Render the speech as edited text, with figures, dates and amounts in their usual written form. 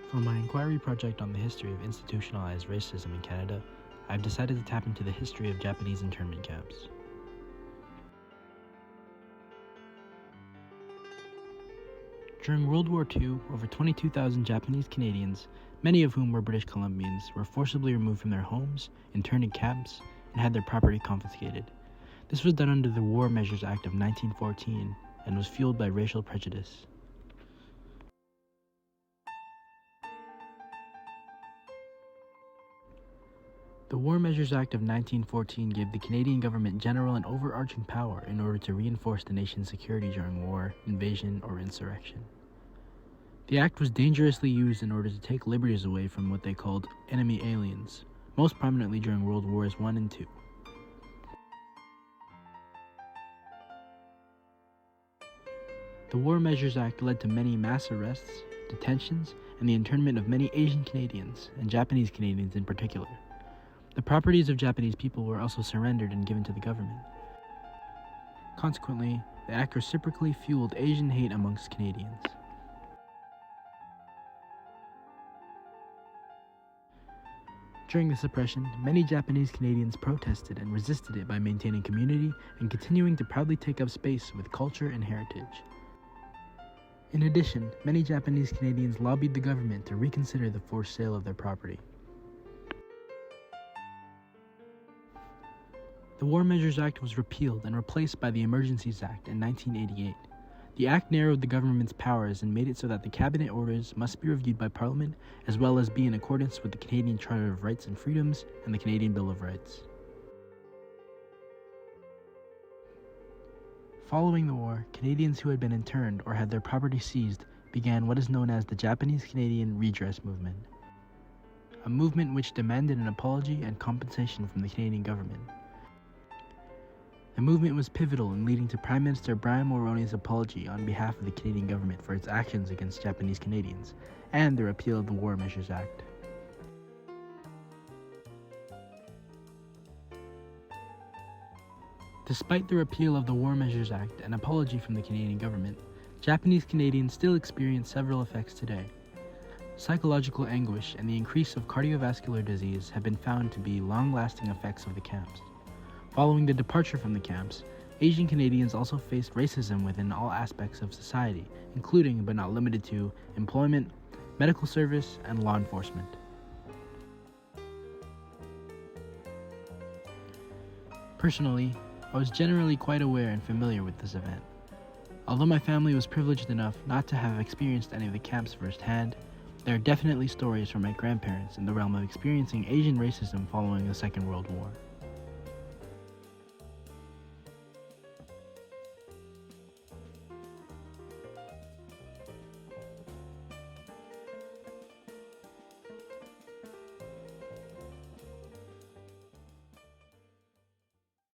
For my inquiry project on the history of institutionalized racism in Canada, I've decided to tap into the history of Japanese internment camps. During World War II, over 22,000 Japanese Canadians, many of whom were British Columbians, were forcibly removed from their homes, interned in camps, and had their property confiscated. This was done under the War Measures Act of 1914 and was fueled by racial prejudice. The War Measures Act of 1914 gave the Canadian government general and overarching power in order to reinforce the nation's security during war, invasion, or insurrection. The act was dangerously used in order to take liberties away from what they called enemy aliens, most prominently during World Wars I and II. The War Measures Act led to many mass arrests, detentions, and the internment of many Asian Canadians, and Japanese Canadians in particular. The properties of Japanese people were also surrendered and given to the government. Consequently, the act reciprocally fueled Asian hate amongst Canadians. During the suppression, many Japanese Canadians protested and resisted it by maintaining community and continuing to proudly take up space with culture and heritage. In addition, many Japanese Canadians lobbied the government to reconsider the forced sale of their property. The War Measures Act was repealed and replaced by the Emergencies Act in 1988. The act narrowed the government's powers and made it so that the cabinet orders must be reviewed by Parliament, as well as be in accordance with the Canadian Charter of Rights and Freedoms and the Canadian Bill of Rights. Following the war, Canadians who had been interned or had their property seized began what is known as the Japanese-Canadian Redress Movement, a movement which demanded an apology and compensation from the Canadian government. The movement was pivotal in leading to Prime Minister Brian Mulroney's apology on behalf of the Canadian government for its actions against Japanese Canadians, and the repeal of the War Measures Act. Despite the repeal of the War Measures Act and apology from the Canadian government, Japanese Canadians still experience several effects today. Psychological anguish and the increase of cardiovascular disease have been found to be long-lasting effects of the camps. Following the departure from the camps, Asian Canadians also faced racism within all aspects of society, including but not limited to employment, medical service, and law enforcement. Personally, I was generally quite aware and familiar with this event. Although my family was privileged enough not to have experienced any of the camps firsthand, there are definitely stories from my grandparents in the realm of experiencing Asian racism following the Second World War.